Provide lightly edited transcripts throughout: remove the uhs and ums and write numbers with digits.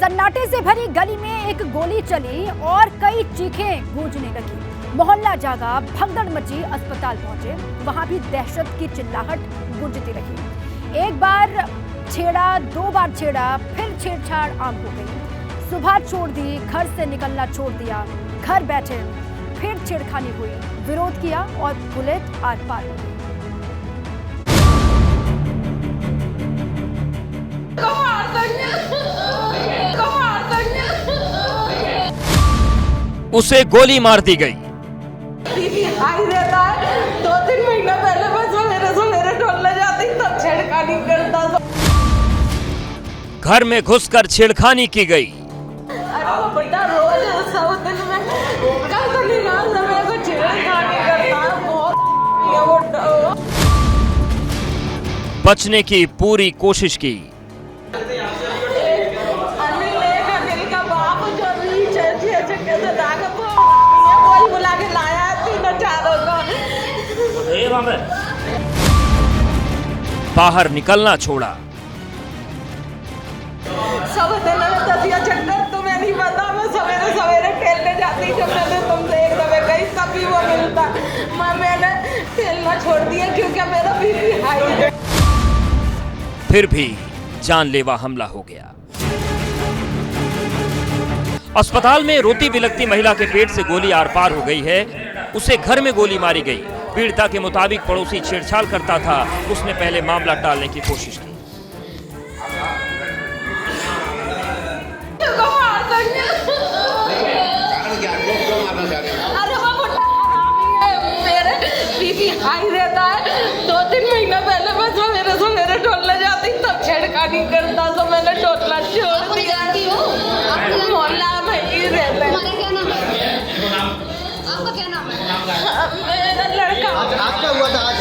सन्नाटे से भरी गली में एक गोली चली और कई चीखें गूंजने लगी। मोहल्ला जागा, भगदड़ मची, अस्पताल पहुंचे, वहां भी दहशत की चिल्लाहट गूंजती रही। एक बार छेड़ा, दो बार छेड़ा, फिर छेड़छाड़ आम हो गई। सुबह छोड़ दी, घर से निकलना छोड़ दिया, घर बैठे, फिर छेड़खानी हुई, विरोध किया और बुलेट आर पार हो गई। उसे गोली मार दी गई। आई रहता है, 2-3 महीना पहले मैं सवेरे टोलने जाती तब छेड़खानी करता। घर में घुसकर छेड़खानी की गई। अरे वो बेटा रोज सब दिन में कल तो निकाल समय को छेड़खानी करता है। बहुत बचने की पूरी कोशिश की। बुला के लाया 3-4 को। बाहर निकलना छोड़ा। सब दिन में दसिया चक्कर तुम्हें नहीं पता। मैं सवेरे टहलने जाती जब मैंने तुमसे एक दफे गई तभी वो मिलता। मैंने टहलना छोड़ दिया क्योंकि मेरा बीपी हाई है। फिर भी जानलेवा हमला हो गया। अस्पताल में रोती बिलखती महिला के पेट से गोली आर पार हो गई है। उसे घर में गोली मारी गई। पीड़िता के मुताबिक पड़ोसी छेड़छाड़ करता था। उसने पहले मामला टालने की कोशिश की। अरे वो मेरे बीपी हाई रहता है। 2-3 महीना पहले मैं सवेरे टोलने जाती तब छेड़खानी करता तो मैंने टोलना छोड़ दिया। मोहल्ला में ही रहता है। क्या नाम है? आपका क्या नाम है? मेरा लड़का। आपका हुआ था आज?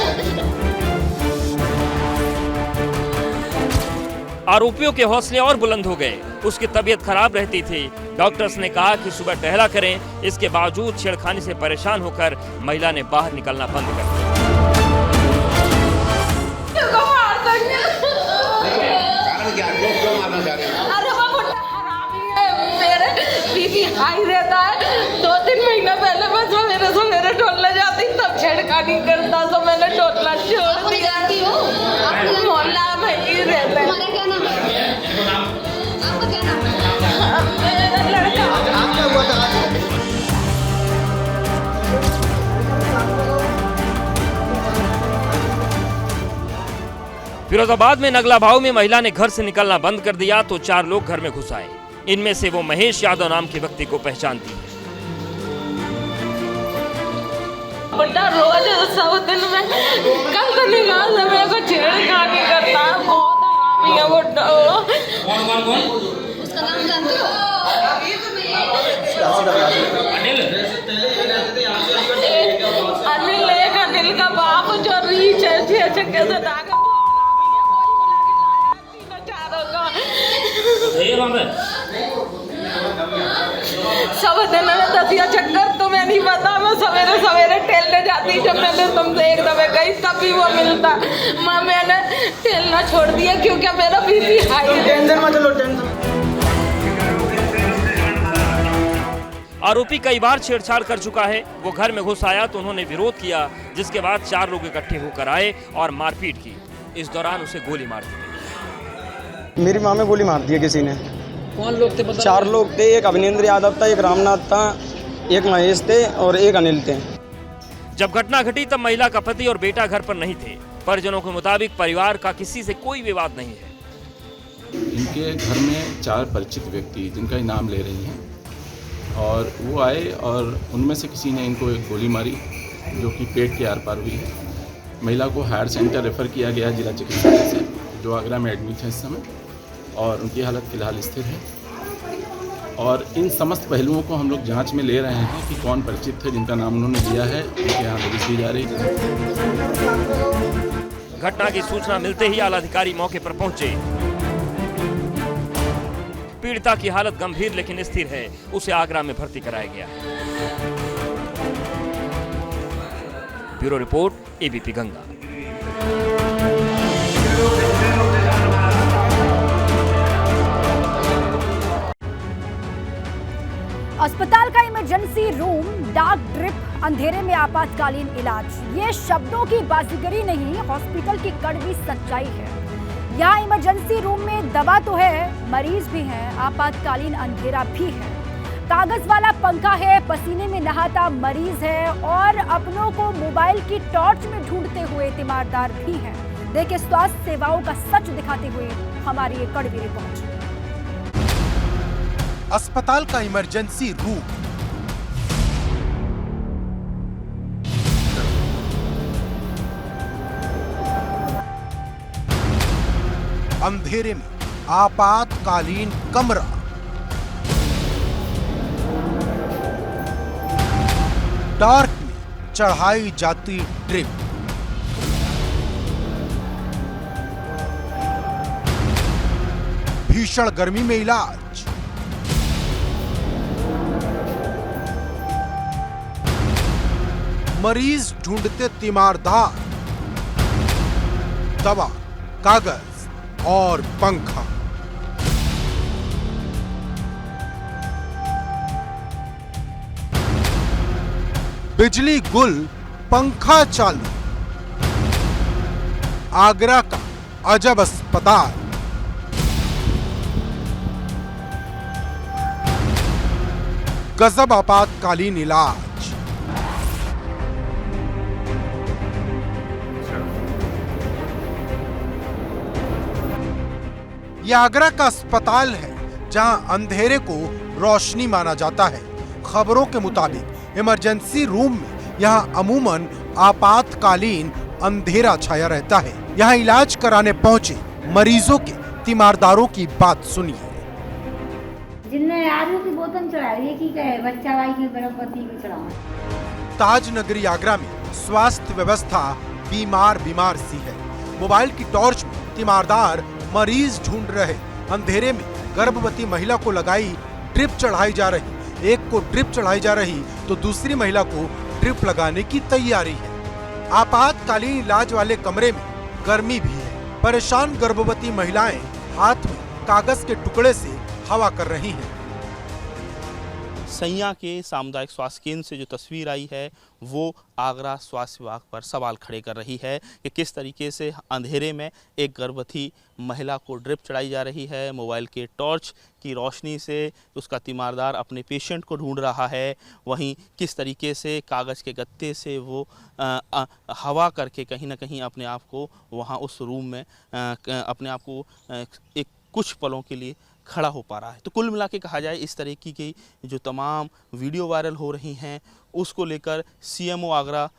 आरोपियों के हौसले और बुलंद हो गए। उसकी तबीयत खराब रहती थी। डॉक्टर्स ने कहा कि सुबह टहला करें। इसके बावजूद छेड़खानी से परेशान होकर महिला ने बाहर निकलना बंद कर दिया। अरे वो हरामी है। मेरे बीपी हाई रहता है। 2-3 महीना पहले मैं सवेरे टोलने जाती तब छेड़खानी करता तो मैंने टोलना छोड़ दिया। मोहल्ला में ही रहता है। क्या नाम है? आपका क्या नाम है? मेरा लड़का। आपका हुआ था आज? फिरोजाबाद में नगला भाव में महिला ने घर से निकलना बंद कर दिया तो 4 लोग घर में घुस आए। इनमें से वो महेश यादव नाम के व्यक्ति को पहचानती है। बेटा रोज सब दिन में कल तो निकाल समय को छेड़खानी करता है। बहुत हरामी है वो। उसका नाम जानते हो? अनिल का बाप जो रीच है कैसे दाग सब दिन में दसिया चक्कर तुम्हें नहीं पता। मैं सवेरे टहलने जाती जब मैंने तुमसे एक दफे गई तभी वो मिलता। मैंने टहलना छोड़ दिया क्योंकि मेरा बीपी हाई है। टेंशन मत लो, टेंशन। आरोपी कई बार छेड़छाड़ कर चुका है। वो घर में घुस आया तो उन्होंने विरोध किया, जिसके बाद 4 लोग इकट्ठे होकर आए और मारपीट की। इस दौरान उसे गोली मार दी गई। मेरी माँ में गोली मार दी है किसी ने। कौन लोग थे? 4 लोग थे। एक अभिनेंद्र यादव था, एक रामनाथ था, एक महेश थे और एक अनिल थे। जब घटना घटी तब महिला का पति और बेटा घर पर नहीं थे। परिजनों के मुताबिक परिवार का किसी से कोई विवाद नहीं है। इनके घर में 4 परिचित व्यक्ति जिनका नाम ले रही हैं और वो आए और उनमें से किसी ने इनको एक गोली मारी जो कि पेट के आर पार हुई है। महिला को हायर सेंटर रेफर किया गया जिला चिकित्सालय से, जो आगरा में एडमिट है इस समय, और उनकी हालत फिलहाल स्थिर है। और इन समस्त पहलुओं को हम लोग जांच में ले रहे हैं कि कौन परिचित थे जिनका नाम उन्होंने दिया है, उनके यहाँ दबिश दी जा रही है। घटना की सूचना मिलते ही आला अधिकारी मौके पर पहुंचे। पीड़िता की हालत गंभीर लेकिन स्थिर है। उसे आगरा में भर्ती कराया गया है। Bureau report, ABP Ganga. अस्पताल का इमरजेंसी रूम, डार्क ड्रिप, अंधेरे में आपातकालीन इलाज, ये शब्दों की बाजीगरी नहीं, हॉस्पिटल की कड़वी सच्चाई है। यहाँ इमरजेंसी रूम में दवा तो है, मरीज भी हैं, आपातकालीन अंधेरा भी है, कागज वाला पंखा है, पसीने में नहाता मरीज है और अपनों को मोबाइल की टॉर्च में ढूंढते हुए तीमारदार भी हैं। देखिए स्वास्थ्य सेवाओं का सच दिखाते हुए हमारी ये कड़वी रिपोर्ट। अस्पताल का इमरजेंसी रूम, अंधेरे में आपातकालीन कमरा, डार्क में चढ़ाई जाती ड्रिप, भीषण गर्मी में इलाज, मरीज ढूंढते तीमारदार, दवा, कागज और पंखा। बिजली गुल, पंखा चालू, आगरा का अजब अस्पताल। गजब आपातकालीन इलाज। यह आगरा का अस्पताल है जहां अंधेरे को रोशनी माना जाता है। खबरों के मुताबिक इमरजेंसी रूम में यहां अमूमन आपातकालीन अंधेरा छाया रहता है। यहां इलाज कराने पहुंचे मरीजों के तीमारदारों की बात सुनिए। जिनने आलू की बोतल चढ़ाई है कि कहे बच्चा भाई की गर्भवती को चढ़ाओ। ताज नगरी आगरा में स्वास्थ्य व्यवस्था बीमार सी है। मोबाइल की टॉर्च में तीमारदार मरीज ढूंढ रहे। अंधेरे में गर्भवती महिला को लगाई ड्रिप चढ़ाई जा रही। एक को ड्रिप चढ़ाई जा रही तो दूसरी महिला को ड्रिप लगाने की तैयारी है। आपातकालीन इलाज वाले कमरे में गर्मी भी है। परेशान गर्भवती महिलाएं हाथ में कागज के टुकड़े से हवा कर रही हैं। सैया के सामुदायिक स्वास्थ्य केंद्र से जो तस्वीर आई है वो आगरा स्वास्थ्य विभाग पर सवाल खड़े कर रही है कि किस तरीके से अंधेरे में एक गर्भवती महिला को ड्रिप चढ़ाई जा रही है। मोबाइल के टॉर्च की रोशनी से उसका तीमारदार अपने पेशेंट को ढूंढ रहा है। वहीं किस तरीके से कागज़ के गत्ते से वो हवा करके कहीं ना कहीं अपने आप को वहाँ उस रूम में अपने आप को एक कुछ पलों के लिए खड़ा हो पा रहा है। तो कुल मिला के कहा जाए इस तरह की जो तमाम वीडियो वायरल हो रही हैं उसको लेकर सीएमओ आगरा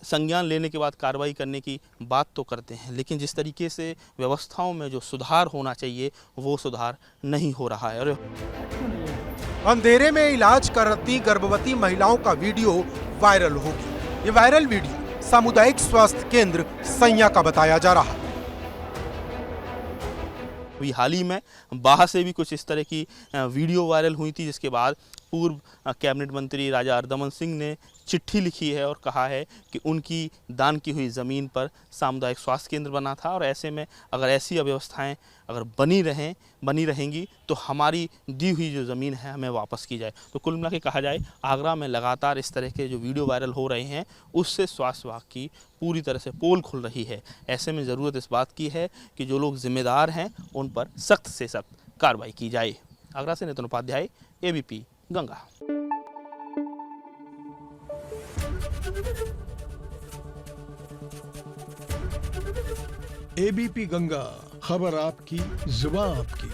संज्ञान लेने के बाद कार्रवाई करने की बात तो करते हैं, लेकिन जिस तरीके से व्यवस्थाओं में जो सुधार होना चाहिए वो सुधार नहीं हो रहा है। अंधेरे में इलाज करती गर्भवती महिलाओं का वीडियो वायरल हो गया। ये वायरल वीडियो सामुदायिक स्वास्थ्य केंद्र सैया का बताया जा रहा है। अभी हाल ही में बाहर से भी कुछ इस तरह की वीडियो वायरल हुई थी, जिसके बाद पूर्व कैबिनेट मंत्री राजा हरदमन सिंह ने चिट्ठी लिखी है और कहा है कि उनकी दान की हुई ज़मीन पर सामुदायिक स्वास्थ्य केंद्र बना था और ऐसे में अगर ऐसी अव्यवस्थाएं अगर बनी रहेंगी तो हमारी दी हुई जो ज़मीन है हमें वापस की जाए। तो कुल मिला के कहा जाए आगरा में लगातार इस तरह के जो वीडियो वायरल हो रहे हैं उससे स्वास्थ्य विभाग की पूरी तरह से पोल खुल रही है। ऐसे में ज़रूरत इस बात की है कि जो लोग जिम्मेदार हैं उन पर सख्त से सख्त कार्रवाई की जाए। आगरा से नितिन उपाध्याय, ABP गंगा। ABP गंगा, खबर आपकी, जुबान आपकी।